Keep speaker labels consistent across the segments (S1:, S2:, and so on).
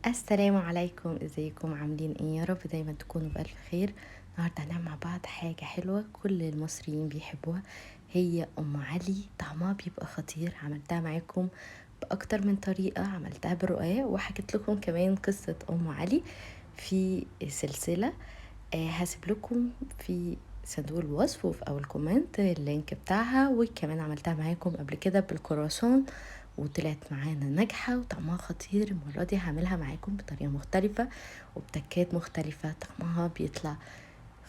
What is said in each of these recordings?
S1: السلام عليكم، ازيكم عاملين ايه؟ يا رب دايما تكونوا بألف خير. النهارده هنعمل مع بعض حاجة حلوة كل المصريين بيحبوها، هي ام علي. طعمها بيبقى خطير. عملتها معاكم بأكتر من طريقة، عملتها بالرقاق وحكيت لكم كمان قصة ام علي في سلسلة. هسيب لكم في صندوق الوصف وفي اول كومنت اللينك بتاعها، وكمان عملتها معاكم قبل كده بالكرواسون وطلعت معانا ناجحة وطعمها خطير. المرة دي هعملها معاكم بطريقة مختلفة وبتكات مختلفة، طعمها بيطلع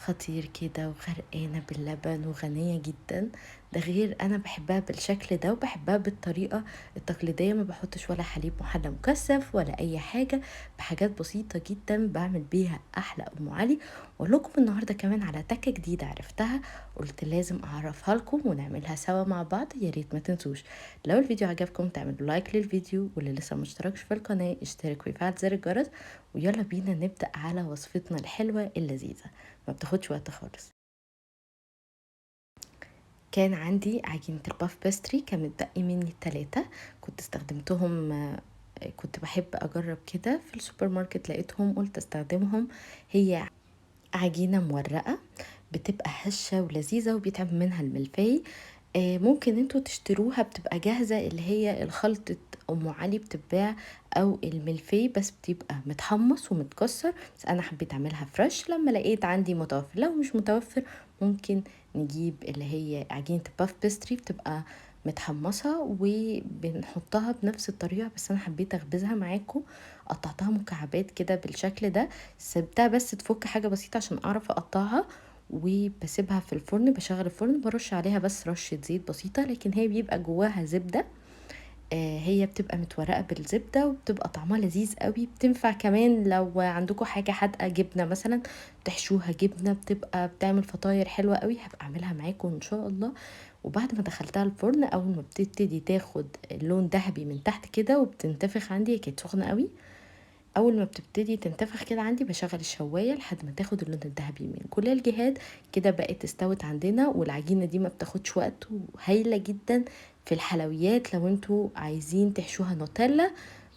S1: خطير كده وغرقانة باللبن وغنية جدا. ده غير انا بحبها بالشكل ده وبحبها بالطريقة التقليدية، ما بحطش ولا حليب محلى مكثف ولا اي حاجة، بحاجات بسيطة جدا بعمل بيها احلى ام علي. واقول لكم النهاردة كمان على تكة جديدة عرفتها، قلت لازم اعرفها لكم ونعملها سوا مع بعض. يا ريت ما تنسوش لو الفيديو عجبكم تعملوا لايك للفيديو، واللي لسه مشتركش في القناة اشترك ويفعل زر الجرس. ويلا بينا نبدأ على وصفتنا الحلوة اللذيذة، ما بتاخدش وقت خالص. كان عندي عجينة الباف باستري، كان متبقي مني 3 كنت استخدمتهم. كنت بحب اجرب كده في السوبر ماركت، لقيتهم قلت استخدمهم. هي عجينة مورقة، بتبقى هشة ولذيذة وبيتعمل منها الملفي. ممكن انتوا تشتروها بتبقى جاهزة، اللي هي الخلطة ام علي بتتباع، او الملفي بس بتبقى متحمص ومتكسر. بس انا حبيت اعملها فريش لما لقيت عندي متوفر. لو مش متوفر ممكن نجيب اللي هي عجينة باف بيستري، بتبقى متحمصة وبنحطها بنفس الطريقة. بس انا حبيت اخبزها معاكم، قطعتها مكعبات كده بالشكل ده، سبتها بس تفك حاجة بسيطة عشان اعرف اقطعها، وبسيبها في الفرن. بشغل الفرن برش عليها بس رشة زيت بسيطة، لكن هي بيبقى جواها زبدة. هي بتبقى متورقة بالزبدة وبتبقى طعمها لذيذ قوي. بتنفع كمان لو عندكم حاجة حادقة، جبنة مثلا تحشوها جبنة، بتبقى بتعمل فطاير حلوة قوي. هبقى اعملها معاكم ان شاء الله. وبعد ما دخلتها الفرن، اول ما بتبتدي تاخد لون ذهبي من تحت كده وبتنتفخ عندي، هي كانت سخنة قوي. اول ما بتبتدي تنتفخ كده عندي بشغل الشوايه لحد ما تاخد اللون الذهبي من كل الجهات. كده بقت استوت عندنا. والعجينه دي ما بتاخدش وقت وهايله جدا في الحلويات. لو انتوا عايزين تحشوها نوتيلا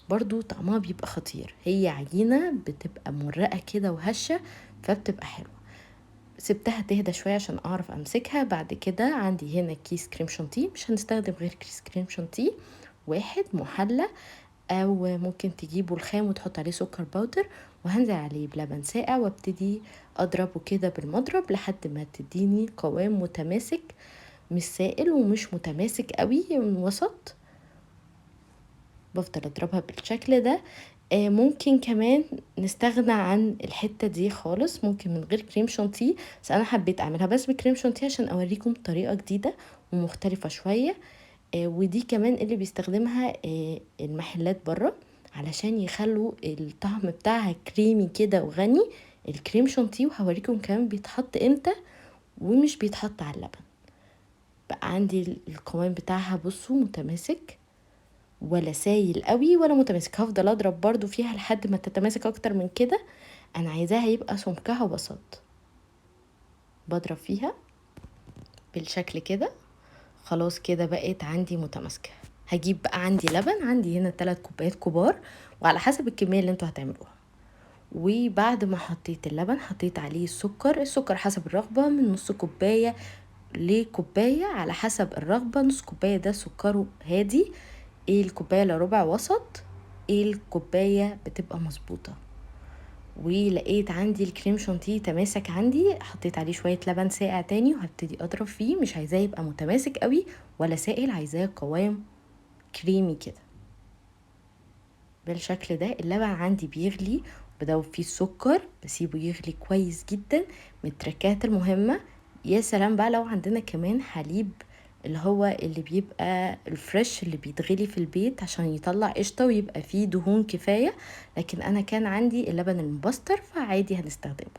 S1: برضو طعمها بيبقى خطير. هي عجينه بتبقى مرقه كده وهشه، فبتبقى حلوه. سبتها تهدى شويه عشان اعرف امسكها. بعد كده عندي هنا كيس كريم شانتيه، مش هنستخدم غير كيس كريم شانتيه واحد محلى، او ممكن تجيبوا الخام وتحط عليه سكر باودر. وهنزل عليه بلبن ساقع وابتدي اضربه كده بالمضرب لحد ما تديني قوام متماسك، مش سائل ومش متماسك قوي، من وسط. بفضل اضربها بالشكل ده. ممكن كمان نستغنى عن الحتة دي خالص، ممكن من غير كريم شانتيه. بس انا حبيت اعملها بس بكريم شانتيه عشان اوريكم طريقة جديدة ومختلفة شوية. ودي كمان اللي بيستخدمها المحلات بره علشان يخلوا الطعم بتاعها كريمي كده وغني، الكريم شانتيه. وهوريكم كمان بيتحط امتى ومش بيتحط على اللبن. بقى عندي القوام بتاعها بصوا متماسك، ولا سايل قوي ولا متماسك. هفضل اضرب برضو فيها لحد ما تتماسك اكتر من كده. انا عايزاها يبقى سمكها وسط، بضرب فيها بالشكل كده. خلاص كده بقت عندي متماسكة. هجيب بقى عندي لبن، عندي هنا 3 كوبايات كبار، وعلى حسب الكمية اللي انتوا هتعملوها. وبعد ما حطيت اللبن حطيت عليه السكر حسب الرغبة، من نص كوباية لكوباية على حسب الرغبة. نص كوباية ده سكره هادي، ايه الكوباية لربع وسط، ايه الكوباية بتبقى مظبوطة. ولقيت عندي الكريم شانتيه تماسك عندي، حطيت عليه شوية لبن ساقع تاني وهبتدي اضرب فيه. مش عايزاه يبقى متماسك قوي ولا سائل، عايزاه قوام كريمي كده بالشكل ده. اللبن عندي بيغلي، بدوب فيه السكر بسيبه يغلي كويس جدا. من التركات المهمة، يا سلام بقى لو عندنا كمان حليب اللي هو اللي بيبقى الفريش اللي بيتغلي في البيت عشان يطلع قشطة ويبقى فيه دهون كفاية. لكن انا كان عندي اللبن المبستر فعادي هنستخدمه.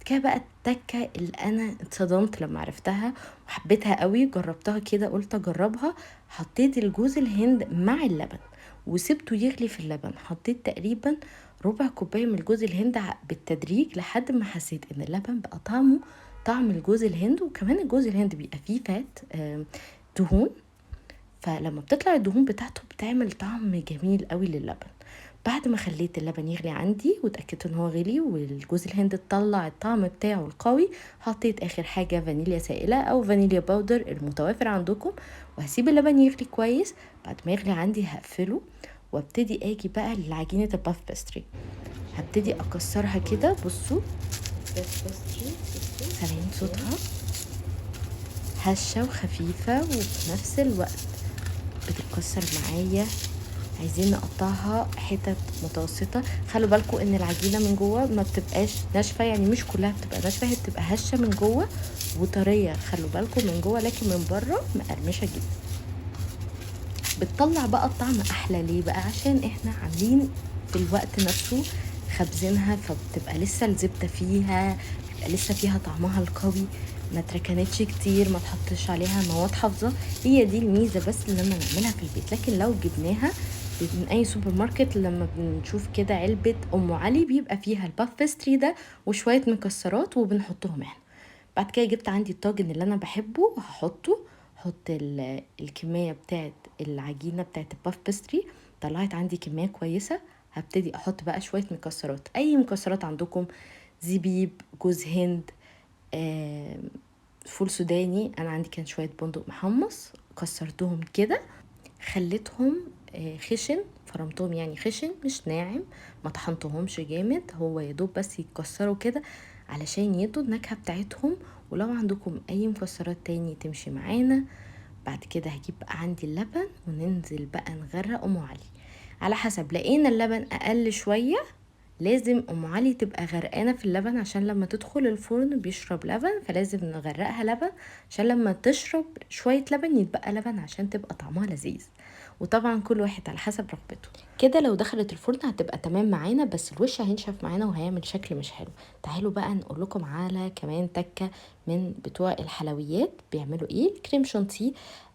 S1: كده بقى التكة اللي انا اتصدمت لما عرفتها وحبيتها قوي، جربتها كده قلت اجربها. حطيت الجوز الهند مع اللبن وسبته يغلي في اللبن. حطيت تقريبا ربع كوباية من الجوز الهند بالتدريج لحد ما حسيت ان اللبن بقى طعمه طعم الجوز الهند. وكمان الجوز الهند بيبقى فيه فات، دهون، فلما بتطلع الدهون بتاعته بتعمل طعم جميل قوي للبن. بعد ما خليت اللبن يغلي عندي وتأكدت ان هو غلي والجوز الهند طلع الطعم بتاعه القوي، حطيت اخر حاجة فانيليا سائلة او فانيليا باودر المتوافر عندكم، وهسيب اللبن يغلي كويس. بعد ما يغلي عندي هقفله وابتدي اجي بقى لعجينة الباف باستري. هبتدي اكسرها كده، بصوا سامعين صوتها هشة وخفيفة وفي نفس الوقت بتتكسر معايا. عايزين نقطعها حتت متوسطة. خلوا بالكم ان العجينة من جوه ما بتبقاش ناشفة، يعني مش كلها بتبقى ناشفة، هي بتبقى هشة من جوه وطرية، خلوا بالكم من جوه، لكن من بره مقرمشة جدا. بتطلع بقى الطعم احلى. ليه بقى؟ عشان احنا عاملين في الوقت نفسه خبزينها، فبتبقى لسه الزبدة فيها، بيبقى لسه فيها طعمها القوي، ما تركنتش كتير، ما تحطش عليها مواد حافظة. هي دي الميزة بس اللي لما نعملها في البيت. لكن لو جبناها من اي سوبر ماركت، لما بنشوف كده علبة ام علي بيبقى فيها الباف بيستري ده وشوية مكسرات وبنحطهم احنا. بعد كده جبت عندي الطاجن اللي انا بحبه وهحطه، حط الكمية بتاعت العجينة بتاعت الباف بيستري. طلعت عندي كمية كويسة. هبتدي احط بقى شوية مكسرات، اي مكسرات عندكم، زبيب، جوز هند، فول سوداني. انا عندي كان شوية بندق محمص، كسرتهم كده، خليتهم خشن، فرمتهم يعني خشن مش ناعم، ما طحنتهمش جامد، هو يدوب بس يتكسروا كده علشان يدوا النكهة بتاعتهم. ولو عندكم اي مكسرات تاني تمشي معانا. بعد كده هجيب بقى عندي اللبن وننزل بقى نغرق ام علي. على حسب، لقينا اللبن اقل شوية لازم ام علي تبقى غرقانه في اللبن، عشان لما تدخل الفرن بيشرب لبن، فلازم نغرقها لبن عشان لما تشرب شويه لبن يتبقى لبن عشان تبقى طعمها لذيذ. وطبعا كل واحد على حسب رغبته. كده لو دخلت الفرن هتبقى تمام معانا، بس الوش هينشف معانا وهيعمل شكل مش حلو. تعالوا بقى نقول لكم على كمان تكه من بتوع الحلويات بيعملوا ايه. كريم شانتيه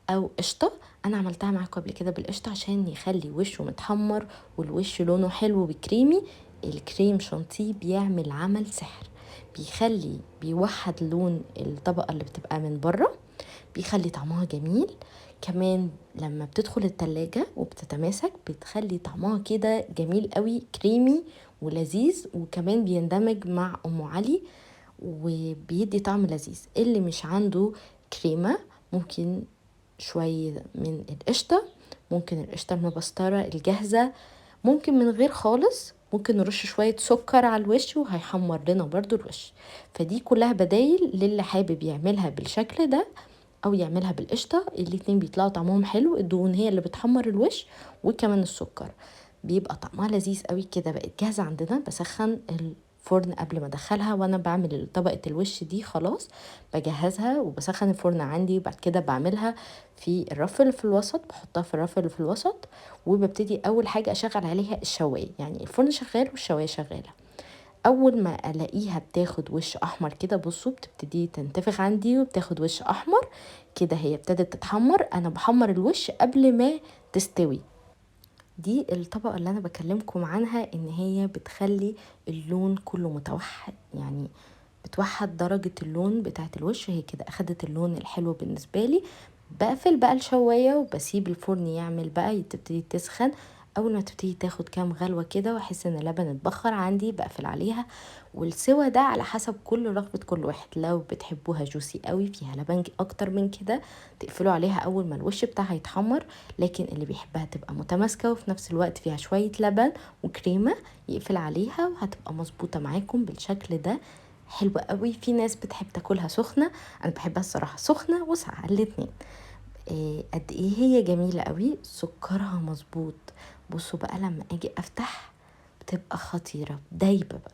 S1: او قشطه، انا عملتها معاكم قبل كده بالقشطه عشان يخلي وشه متحمر والوش لونه حلو وكريمي. الكريم شانتيه بيعمل عمل سحر، بيوحد لون الطبقة اللي بتبقى من بره، بيخلي طعمها جميل. كمان لما بتدخل التلاجة وبتتماسك بتخلي طعمها كده جميل قوي، كريمي ولذيذ، وكمان بيندمج مع ام علي وبيدي طعم لذيذ. اللي مش عنده كريمة ممكن شوية من القشطة، ممكن القشطة المبسترة الجاهزة، ممكن من غير خالص، ممكن نرش شوية سكر على الوش وهيحمر لنا برضو الوش. فدي كلها بدايل للي حابب يعملها بالشكل ده او يعملها بالقشطة. الاتنين بيطلعوا طعمهم حلو، الدهون هي اللي بتحمر الوش وكمان السكر، بيبقى طعمها لذيذ قوي كده. بقت جاهزة عندنا، بسخن الفرن قبل ما ادخلها، وانا بعمل طبقة الوش دي خلاص بجهزها وبسخن الفرن عندي. وبعد كده بعملها في الرف اللي في الوسط، بحطها في الرف اللي في الوسط، وببتدي اول حاجة اشغل عليها الشواية، يعني الفرن شغال والشواية شغالة. اول ما الاقيها بتاخد وش احمر كده، بصوا بتبتدي تنتفخ عندي وبتاخد وش احمر كده، هي ابتدت تتحمر. انا بحمر الوش قبل ما تستوي. دي الطبقة اللي انا بكلمكم عنها، ان هي بتخلي اللون كله متوحد، يعني بتوحد درجة اللون بتاعت الوش. هي كده اخدت اللون الحلو بالنسبة لي. بقفل بقى الشواية وبسيب الفرن يعمل بقى، تبتدي تسخن. اول ما تبتدي تاخد كام غلوة كده واحس ان اللبن اتبخر عندي، بقفل عليها. والسوا ده على حسب كل رغبة كل واحد، لو بتحبوها جوسي قوي فيها لبن اكتر من كده تقفلوا عليها اول ما الوش بتاعها يتحمر. لكن اللي بيحبها تبقى متماسكة وفي نفس الوقت فيها شوية لبن وكريمة، يقفل عليها وهتبقى مظبوطة معاكم بالشكل ده. حلوة قوي. في ناس بتحب تاكلها سخنة، انا بحبها الصراحة سخنة وساقعة الاتنين. قد ايه هي جميلة قوي، سكرها مظبوط. بصوا بقى لما اجي افتح بتبقى خطيرة دايبة بقى.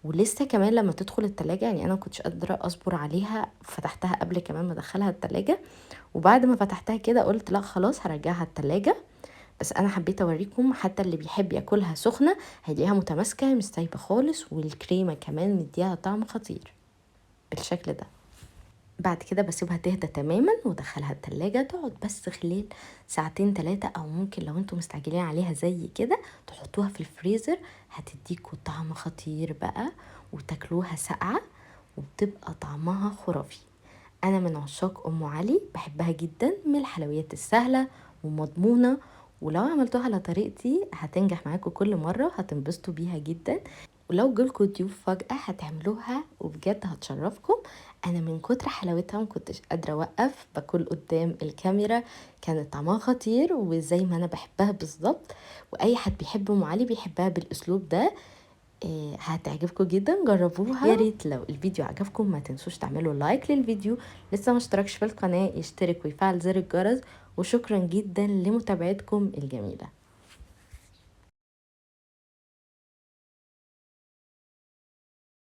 S1: ولسه كمان لما تدخل التلاجة، يعني انا كنتش قادرة اصبر عليها، فتحتها قبل كمان ما ادخلها التلاجة. وبعد ما فتحتها كده قلت لا خلاص هرجعها التلاجة. بس انا حبيت اوريكم حتى اللي بيحب ياكلها سخنة هيلاقيها متماسكة مش سايبة خالص، والكريمة كمان مديها طعم خطير بالشكل ده. بعد كده بسيبها تهدى تماما ودخلها التلاجة تقعد بس خلال ساعتين 3، او ممكن لو انتم مستعجلين عليها زي كده تحطوها في الفريزر، هتديكوا طعم خطير بقى وتاكلوها ساقعة وبتبقى طعمها خرافي. انا من عشاق ام علي، بحبها جدا، من الحلويات السهلة ومضمونة ولو عملتوها على طريقتي هتنجح معاكم كل مرة وهتنبسطوا بيها جدا. ولو جالكوا ضيوف فجأة هتعملوها وبجد هتشرفكم. انا من كتر حلاوتها مكنتش قادرة اوقف باكل قدام الكاميرا. كانت طعمها خطير وزي ما انا بحبها بالظبط، واي حد بيحب ام علي بيحبها بالاسلوب ده. هتعجبكم جدا، جربوها. يا ريت لو الفيديو عجبكم ما تنسوش تعملوا لايك للفيديو، لسه ما اشتركش في القناة يشترك ويفعل زر الجرس. وشكرا جدا لمتابعتكم الجميلة.